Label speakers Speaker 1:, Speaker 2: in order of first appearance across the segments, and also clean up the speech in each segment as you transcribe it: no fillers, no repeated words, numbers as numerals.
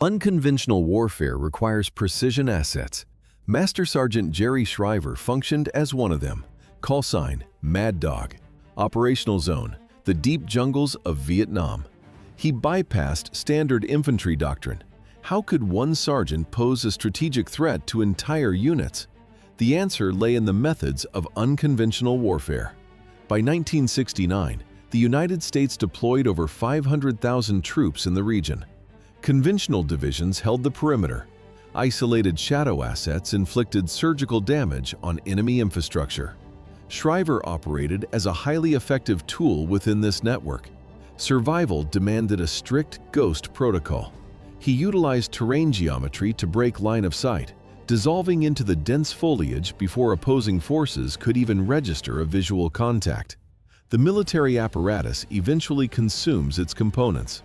Speaker 1: Unconventional warfare requires precision assets. Master Sergeant Jerry Shriver functioned as one of them. Call sign, Mad Dog. Operational zone, the deep jungles of Vietnam. He bypassed standard infantry doctrine. How could one sergeant pose a strategic threat to entire units? The answer lay in the methods of unconventional warfare. By 1969, the United States deployed over 500,000 troops in the region. Conventional divisions held the perimeter. Isolated shadow assets inflicted surgical damage on enemy infrastructure. Shriver operated as a highly effective tool within this network. Survival demanded a strict ghost protocol. He utilized terrain geometry to break line of sight, dissolving into the dense foliage before opposing forces could even register a visual contact. The military apparatus eventually consumes its components.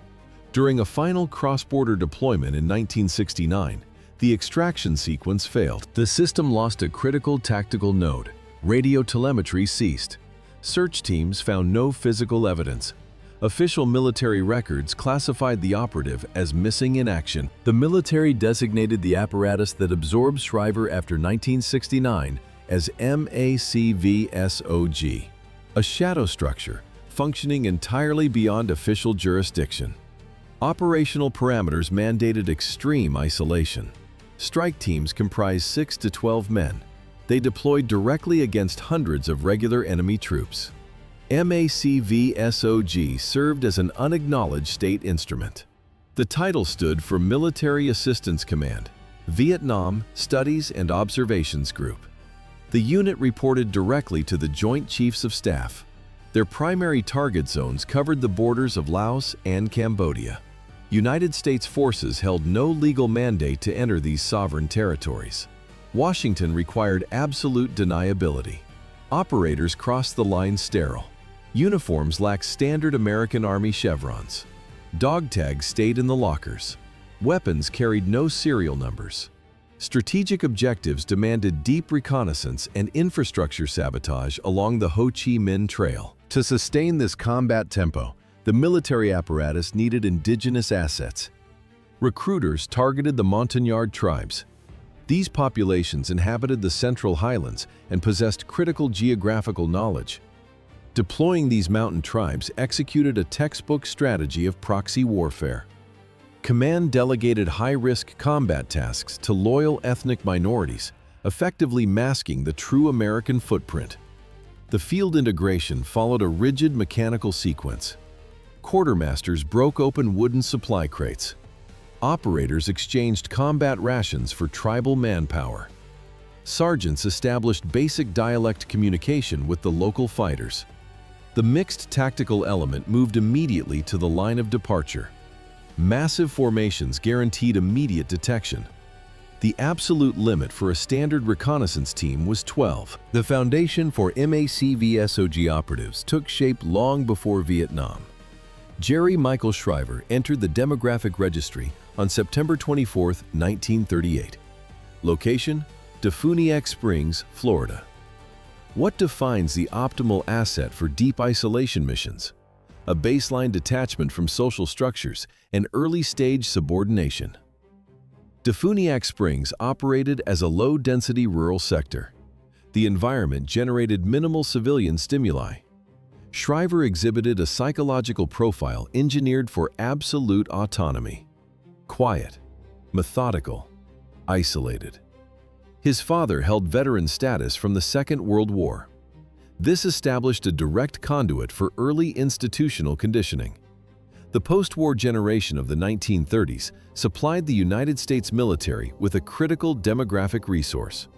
Speaker 1: During a final cross-border deployment in 1969, the extraction sequence failed. The system lost a critical tactical node. Radio telemetry ceased. Search teams found no physical evidence. Official military records classified the operative as missing in action. The military designated the apparatus that absorbed Shriver after 1969 as MACV-SOG, a shadow structure functioning entirely beyond official jurisdiction. Operational parameters mandated extreme isolation. Strike teams comprised 6 to 12 men. They deployed directly against hundreds of regular enemy troops. MACV-SOG served as an unacknowledged state instrument. The title stood for Military Assistance Command, Vietnam Studies and Observations Group. The unit reported directly to the Joint Chiefs of Staff. Their primary target zones covered the borders of Laos and Cambodia. United States forces held no legal mandate to enter these sovereign territories. Washington required absolute deniability. Operators crossed the line sterile. Uniforms lacked standard American Army chevrons. Dog tags stayed in the lockers. Weapons carried no serial numbers. Strategic objectives demanded deep reconnaissance and infrastructure sabotage along the Ho Chi Minh Trail. To sustain this combat tempo, the military apparatus needed indigenous assets. Recruiters targeted the Montagnard tribes. These populations inhabited the Central Highlands and possessed critical geographical knowledge. Deploying these mountain tribes executed a textbook strategy of proxy warfare. Command delegated high-risk combat tasks to loyal ethnic minorities, effectively masking the true American footprint. The field integration followed a rigid mechanical sequence. Quartermasters broke open wooden supply crates. Operators exchanged combat rations for tribal manpower. Sergeants established basic dialect communication with the local fighters. The mixed tactical element moved immediately to the line of departure. Massive formations guaranteed immediate detection. The absolute limit for a standard reconnaissance team was 12. The foundation for MACV-SOG operatives took shape long before Vietnam. Jerry Michael Shriver entered the demographic registry on September 24, 1938. Location: Defuniak Springs, Florida. What defines the optimal asset for deep isolation missions? A baseline detachment from social structures and early-stage subordination. Defuniak Springs operated as a low-density rural sector. The environment generated minimal civilian stimuli. Shriver exhibited a psychological profile engineered for absolute autonomy. Quiet, methodical, isolated. His father held veteran status from the Second World War. This established a direct conduit for early institutional conditioning. The post-war generation of the 1930s supplied the United States military with a critical demographic resource.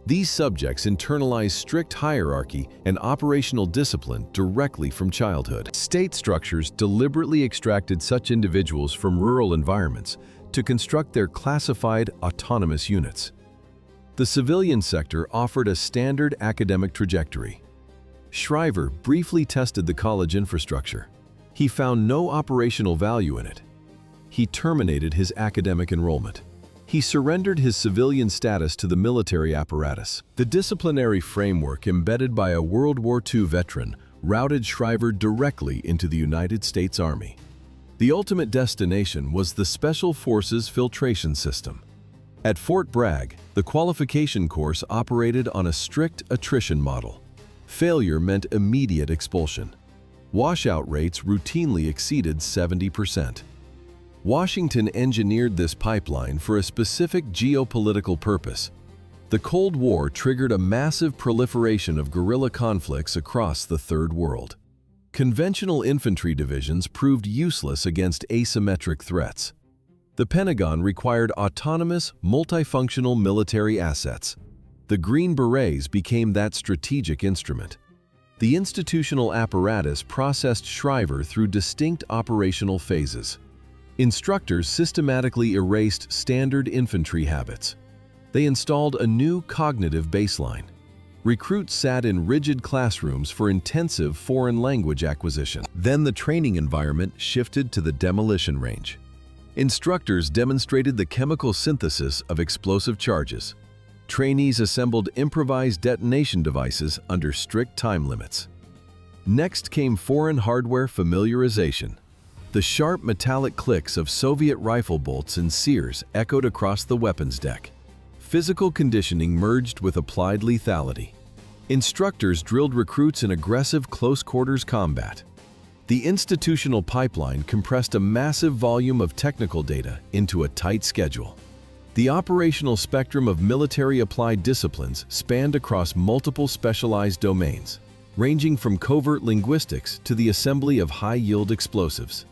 Speaker 1: These subjects internalize strict hierarchy and operational discipline directly from childhood. State structures deliberately extracted such individuals from rural environments to construct their classified autonomous units. The civilian sector offered a standard academic trajectory. Shriver briefly tested the college infrastructure. He found no operational value in it. He terminated his academic enrollment. He surrendered his civilian status to the military apparatus. The disciplinary framework embedded by a World War II veteran routed Shriver directly into the United States Army. The ultimate destination was the Special Forces filtration system. At Fort Bragg, the qualification course operated on a strict attrition model. Failure meant immediate expulsion. Washout rates routinely exceeded 70%. Washington engineered this pipeline for a specific geopolitical purpose. The Cold War triggered a massive proliferation of guerrilla conflicts across the Third World. Conventional infantry divisions proved useless against asymmetric threats. The Pentagon required autonomous, multifunctional military assets. The Green Berets became that strategic instrument. The institutional apparatus processed Shriver through distinct operational phases. Instructors systematically erased standard infantry habits. They installed a new cognitive baseline. Recruits sat in rigid classrooms for intensive foreign language acquisition. Then the training environment shifted to the demolition range. Instructors demonstrated the chemical synthesis of explosive charges. Trainees assembled improvised detonation devices under strict time limits. Next came foreign hardware familiarization. The sharp metallic clicks of Soviet rifle bolts and sears echoed across the weapons deck. Physical conditioning merged with applied lethality. Instructors drilled recruits in aggressive close-quarters combat. The institutional pipeline compressed a massive volume of technical data into a tight schedule. The operational spectrum of military applied disciplines spanned across multiple specialized domains, ranging from covert linguistics to the assembly of high-yield explosives.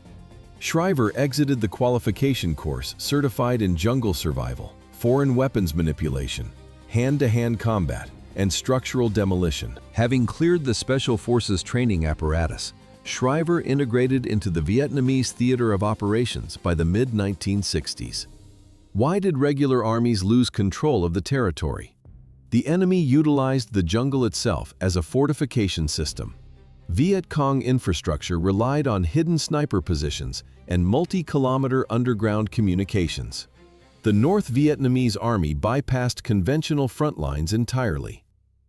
Speaker 1: Shriver exited the qualification course certified in jungle survival, foreign weapons manipulation, hand-to-hand combat, and structural demolition. Having cleared the Special Forces training apparatus, Shriver integrated into the Vietnamese theater of operations by the mid-1960s. Why did regular armies lose control of the territory? The enemy utilized the jungle itself as a fortification system. Viet Cong infrastructure relied on hidden sniper positions and multi-kilometer underground communications. The North Vietnamese Army bypassed conventional front lines entirely.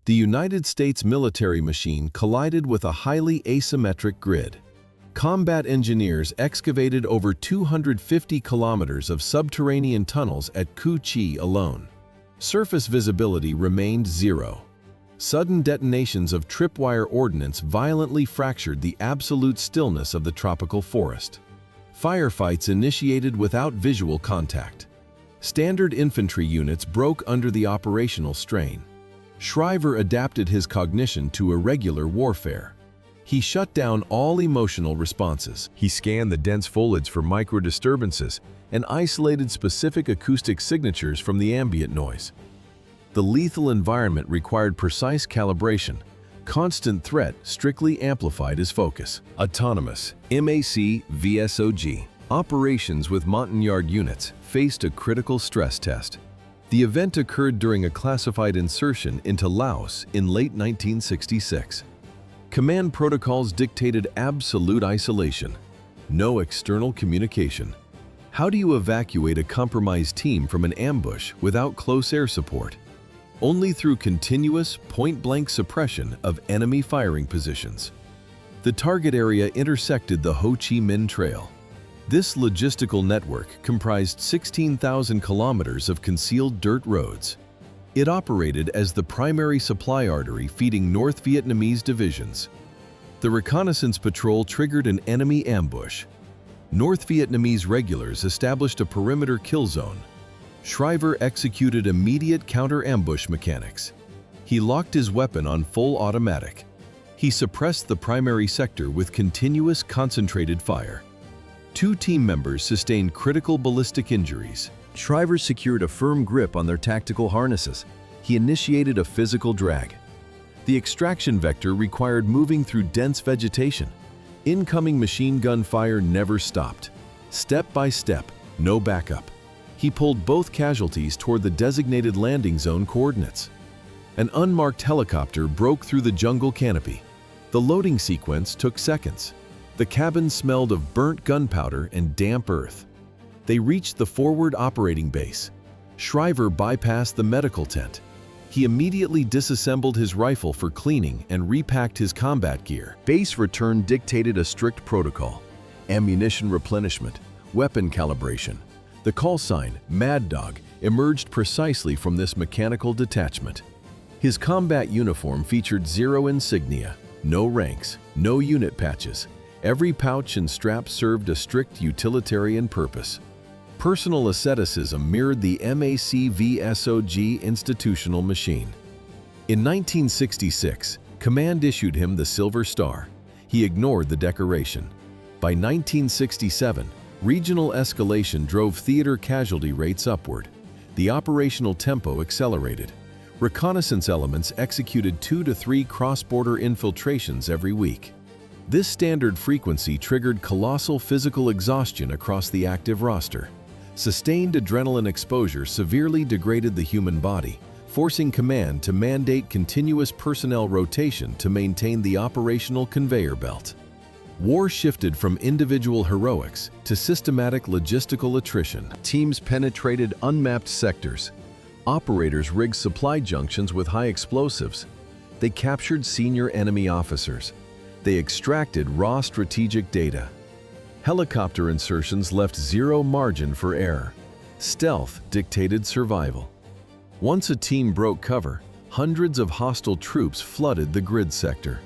Speaker 1: The United States military machine collided with a highly asymmetric grid. Combat engineers excavated over 250 kilometers of subterranean tunnels at Cu Chi alone. Surface visibility remained zero. Sudden detonations of tripwire ordnance violently fractured the absolute stillness of the tropical forest. Firefights initiated without visual contact. Standard infantry units broke under the operational strain. Shriver adapted his cognition to irregular warfare. He shut down all emotional responses. He scanned the dense foliage for microdisturbances and isolated specific acoustic signatures from the ambient noise. The lethal environment required precise calibration. Constant threat strictly amplified his focus. Autonomous MACV-SOG operations with Montagnard units faced a critical stress test. The event occurred during a classified insertion into Laos in late 1966. Command protocols dictated absolute isolation. No external communication. How do you evacuate a compromised team from an ambush without close air support? Only through continuous, point-blank suppression of enemy firing positions. The target area intersected the Ho Chi Minh Trail. This logistical network comprised 16,000 kilometers of concealed dirt roads. It operated as the primary supply artery feeding North Vietnamese divisions. The reconnaissance patrol triggered an enemy ambush. North Vietnamese regulars established a perimeter kill zone. Shriver executed immediate counter-ambush mechanics. He locked his weapon on full automatic. He suppressed the primary sector with continuous concentrated fire. 2 team members sustained critical ballistic injuries. Shriver secured a firm grip on their tactical harnesses. He initiated a physical drag. The extraction vector required moving through dense vegetation. Incoming machine gun fire never stopped. Step by step, no backup. He pulled both casualties toward the designated landing zone coordinates. An unmarked helicopter broke through the jungle canopy. The loading sequence took seconds. The cabin smelled of burnt gunpowder and damp earth. They reached the forward operating base. Shriver bypassed the medical tent. He immediately disassembled his rifle for cleaning and repacked his combat gear. Base return dictated a strict protocol. ammunition replenishment, weapon calibration. The call sign, Mad Dog, emerged precisely from this mechanical detachment. His combat uniform featured zero insignia, no ranks, no unit patches. Every pouch and strap served a strict utilitarian purpose. Personal asceticism mirrored the MACV-SOG institutional machine. In 1966, Command issued him the Silver Star. He ignored the decoration. By 1967, regional escalation drove theater casualty rates upward. The operational tempo accelerated. Reconnaissance elements executed 2 to 3 cross-border infiltrations every week. This standard frequency triggered colossal physical exhaustion across the active roster. Sustained adrenaline exposure severely degraded the human body, forcing Command to mandate continuous personnel rotation to maintain the operational conveyor belt. War shifted from individual heroics to systematic logistical attrition. Teams penetrated unmapped sectors. Operators rigged supply junctions with high explosives. They captured senior enemy officers. They extracted raw strategic data. Helicopter insertions left zero margin for error. Stealth dictated survival. Once a team broke cover, hundreds of hostile troops flooded the grid sector.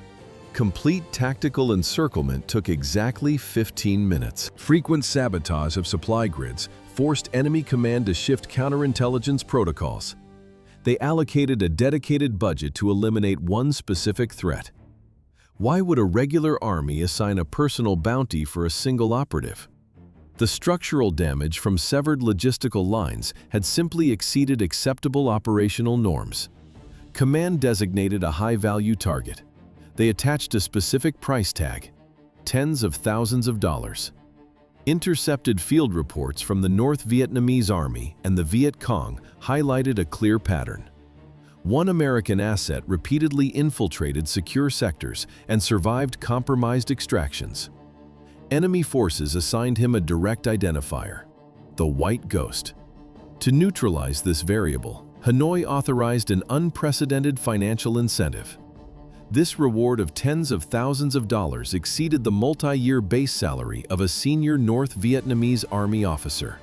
Speaker 1: Complete tactical encirclement took exactly 15 minutes. Frequent sabotage of supply grids forced enemy command to shift counterintelligence protocols. They allocated a dedicated budget to eliminate one specific threat. Why would a regular army assign a personal bounty for a single operative? The structural damage from severed logistical lines had simply exceeded acceptable operational norms. Command designated a high-value target. They attached a specific price tag, tens of thousands of dollars. Intercepted field reports from the North Vietnamese Army and the Viet Cong highlighted a clear pattern. One American asset repeatedly infiltrated secure sectors and survived compromised extractions. Enemy forces assigned him a direct identifier, the White Ghost. To neutralize this variable, Hanoi authorized an unprecedented financial incentive. This reward of tens of thousands of dollars exceeded the multi-year base salary of a senior North Vietnamese Army officer.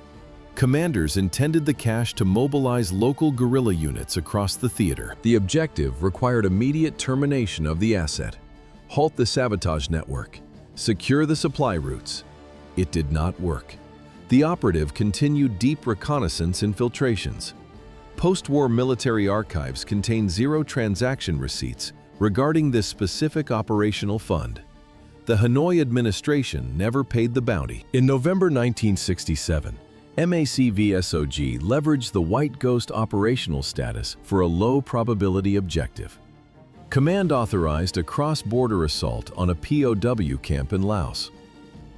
Speaker 1: Commanders intended the cash to mobilize local guerrilla units across the theater. The objective required immediate termination of the asset, halt the sabotage network, secure the supply routes. It did not work. The operative continued deep reconnaissance infiltrations. Post-war military archives contain zero transaction receipts regarding this specific operational fund. The Hanoi administration never paid the bounty. In November 1967, MACV-SOG leveraged the White Ghost operational status for a low-probability objective. Command authorized a cross-border assault on a POW camp in Laos.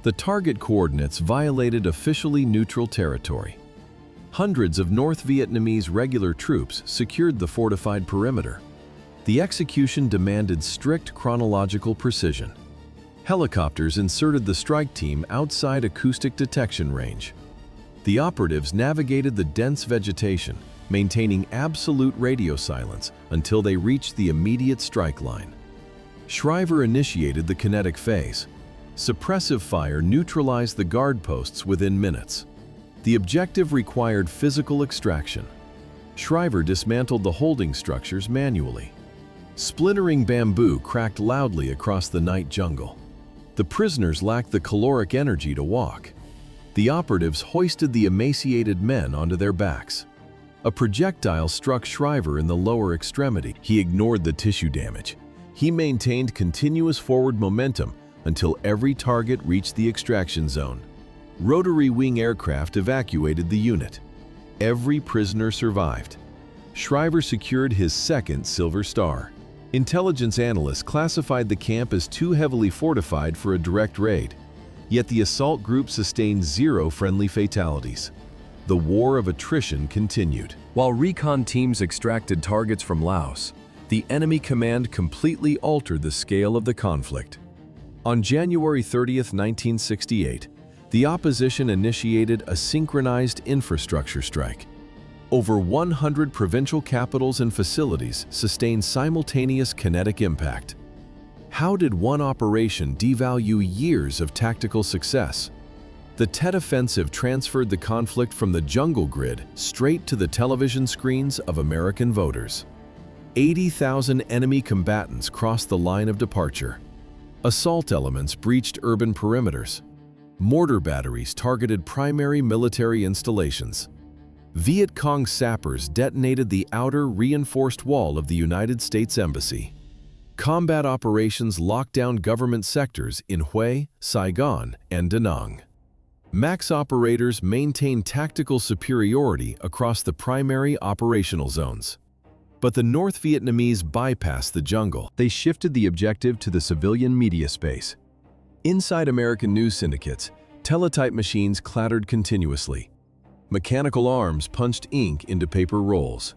Speaker 1: The target coordinates violated officially neutral territory. Hundreds of North Vietnamese regular troops secured the fortified perimeter. The execution demanded strict chronological precision. Helicopters inserted the strike team outside acoustic detection range. The operatives navigated the dense vegetation, maintaining absolute radio silence until they reached the immediate strike line. Shriver initiated the kinetic phase. Suppressive fire neutralized the guard posts within minutes. The objective required physical extraction. Shriver dismantled the holding structures manually. Splintering bamboo cracked loudly across the night jungle. The prisoners lacked the caloric energy to walk. The operatives hoisted the emaciated men onto their backs. A projectile struck Shriver in the lower extremity. He ignored the tissue damage. He maintained continuous forward momentum until every target reached the extraction zone. Rotary wing aircraft evacuated the unit. Every prisoner survived. Shriver secured his second Silver Star. Intelligence analysts classified the camp as too heavily fortified for a direct raid. Yet the assault group sustained zero friendly fatalities. The war of attrition continued. While recon teams extracted targets from Laos, the enemy command completely altered the scale of the conflict. On January 30, 1968, the opposition initiated a synchronized infrastructure strike. Over 100 provincial capitals and facilities sustained simultaneous kinetic impact. How did one operation devalue years of tactical success? The Tet Offensive transferred the conflict from the jungle grid straight to the television screens of American voters. 80,000 enemy combatants crossed the line of departure. Assault elements breached urban perimeters. Mortar batteries targeted primary military installations. Viet Cong sappers detonated the outer reinforced wall of the United States Embassy. Combat operations locked down government sectors in Hue, Saigon, and Da Nang. MACV operators maintained tactical superiority across the primary operational zones. But the North Vietnamese bypassed the jungle. They shifted the objective to the civilian media space. Inside American news syndicates, teletype machines clattered continuously. Mechanical arms punched ink into paper rolls.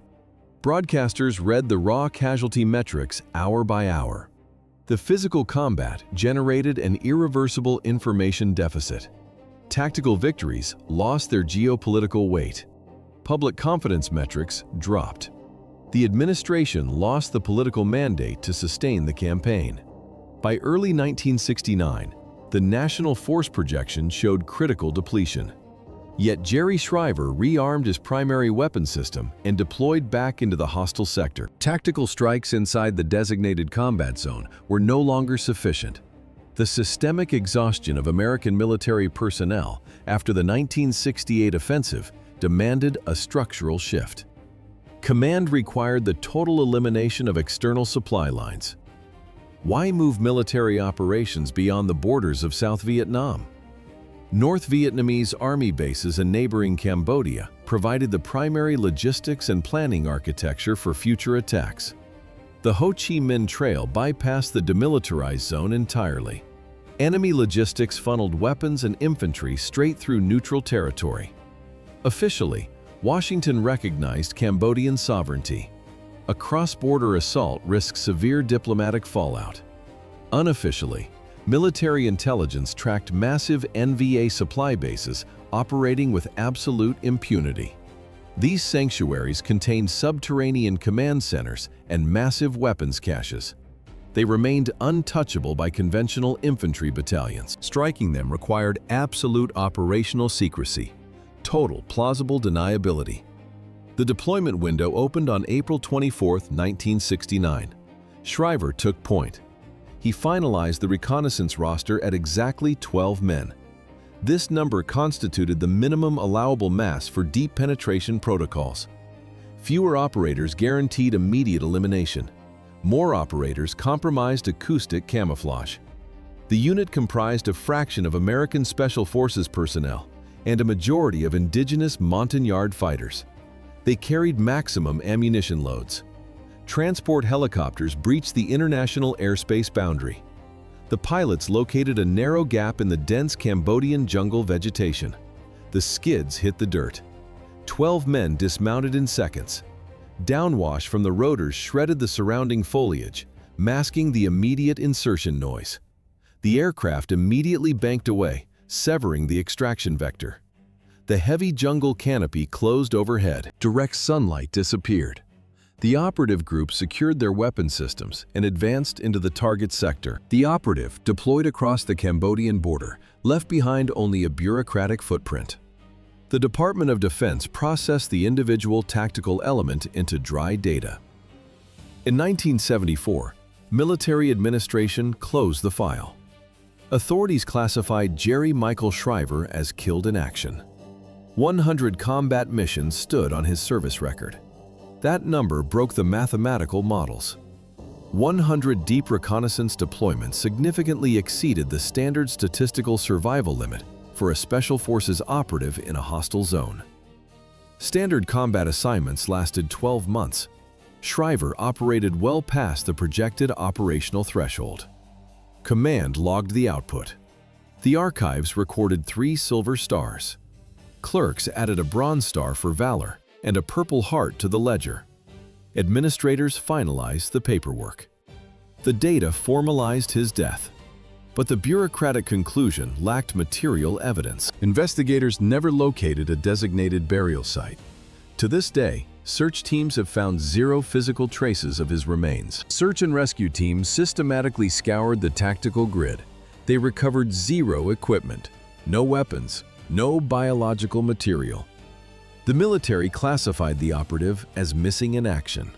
Speaker 1: Broadcasters read the raw casualty metrics hour by hour. The physical combat generated an irreversible information deficit. Tactical victories lost their geopolitical weight. Public confidence metrics dropped. The administration lost the political mandate to sustain the campaign. By early 1969, the national force projection showed critical depletion. Yet Jerry Shriver rearmed his primary weapon system and deployed back into the hostile sector. Tactical strikes inside the designated combat zone were no longer sufficient. The systemic exhaustion of American military personnel after the 1968 offensive demanded a structural shift. Command required the total elimination of external supply lines. Why move military operations beyond the borders of South Vietnam? North Vietnamese Army bases in neighboring Cambodia provided the primary logistics and planning architecture for future attacks. The Ho Chi Minh Trail bypassed the demilitarized zone entirely. Enemy logistics funneled weapons and infantry straight through neutral territory. Officially, Washington recognized Cambodian sovereignty. A cross-border assault risked severe diplomatic fallout. Unofficially, military intelligence tracked massive NVA supply bases operating with absolute impunity. These sanctuaries contained subterranean command centers and massive weapons caches. They remained untouchable by conventional infantry battalions. Striking them required absolute operational secrecy, total plausible deniability. The deployment window opened on April 24, 1969. Shriver took point. He finalized the reconnaissance roster at exactly 12 men. This number constituted the minimum allowable mass for deep penetration protocols. Fewer operators guaranteed immediate elimination. More operators compromised acoustic camouflage. The unit comprised a fraction of American Special Forces personnel and a majority of indigenous Montagnard fighters. They carried maximum ammunition loads. Transport helicopters breached the international airspace boundary. The pilots located a narrow gap in the dense Cambodian jungle vegetation. The skids hit the dirt. 12 men dismounted in seconds. Downwash from the rotors shredded the surrounding foliage, masking the immediate insertion noise. The aircraft immediately banked away, severing the extraction vector. The heavy jungle canopy closed overhead. Direct sunlight disappeared. The operative group secured their weapon systems and advanced into the target sector. The operative, deployed across the Cambodian border, left behind only a bureaucratic footprint. The Department of Defense processed the individual tactical element into dry data. In 1974, military administration closed the file. Authorities classified Jerry Michael Shriver as killed in action. 100 combat missions stood on his service record. That number broke the mathematical models. 100 deep reconnaissance deployments significantly exceeded the standard statistical survival limit for a Special Forces operative in a hostile zone. Standard combat assignments lasted 12 months. Shriver operated well past the projected operational threshold. Command logged the output. The archives recorded 3 silver stars. Clerks added a bronze star for valor and a Purple Heart to the ledger. Administrators finalized the paperwork. The data formalized his death. But the bureaucratic conclusion lacked material evidence. Investigators never located a designated burial site. To this day, search teams have found zero physical traces of his remains. Search and rescue teams systematically scoured the tactical grid. They recovered zero equipment, no weapons, no biological material. The military classified the operative as missing in action.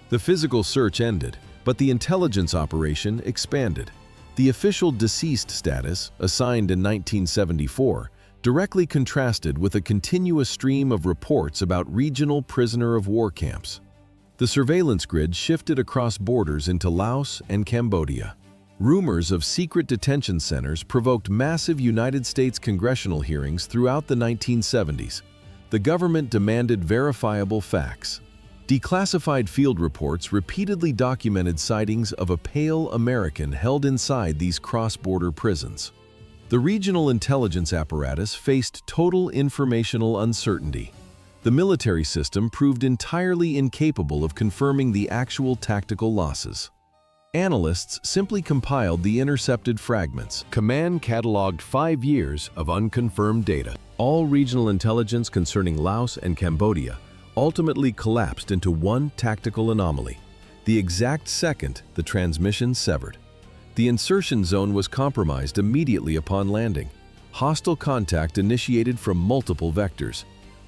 Speaker 1: The physical search ended, but the intelligence operation expanded. The official deceased status, assigned in 1974, directly contrasted with a continuous stream of reports about regional prisoner of war camps. The surveillance grid shifted across borders into Laos and Cambodia. Rumors of secret detention centers provoked massive United States congressional hearings throughout the 1970s. The government demanded verifiable facts. Declassified field reports repeatedly documented sightings of a pale American held inside these cross-border prisons. The regional intelligence apparatus faced total informational uncertainty. The military system proved entirely incapable of confirming the actual tactical losses. Analysts simply compiled the intercepted fragments. Command cataloged 5 years of unconfirmed data. All regional intelligence concerning Laos and Cambodia ultimately collapsed into one tactical anomaly. The exact second the transmission severed. The insertion zone was compromised immediately upon landing. Hostile contact initiated from multiple vectors.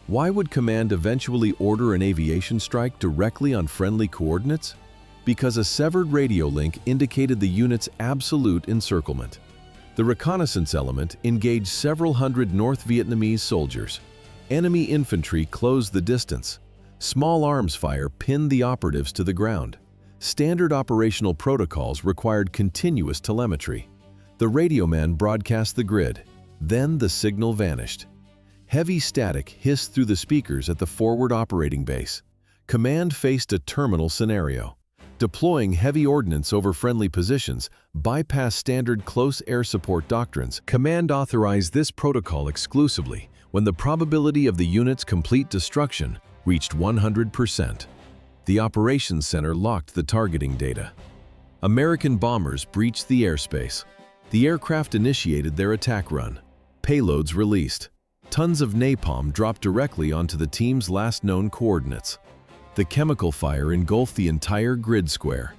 Speaker 1: Why would command eventually order an aviation strike directly on friendly coordinates? Because a severed radio link indicated the unit's absolute encirclement. The reconnaissance element engaged several hundred North Vietnamese soldiers. Enemy infantry closed the distance. Small arms fire pinned the operatives to the ground. Standard operational protocols required continuous telemetry. The radio man broadcast the grid. Then the signal vanished. Heavy static hissed through the speakers at the forward operating base. Command faced a terminal scenario. Deploying heavy ordnance over friendly positions bypassed standard close air support doctrines. Command authorized this protocol exclusively when the probability of the unit's complete destruction reached 100%. The operations center locked the targeting data. American bombers breached the airspace. The aircraft initiated their attack run. Payloads released. Tons of napalm dropped directly onto the team's last known coordinates. The chemical fire engulfed the entire grid square.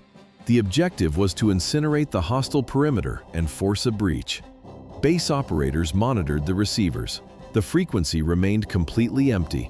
Speaker 1: The objective was to incinerate the hostile perimeter and force a breach. Base operators monitored the receivers. The frequency remained completely empty.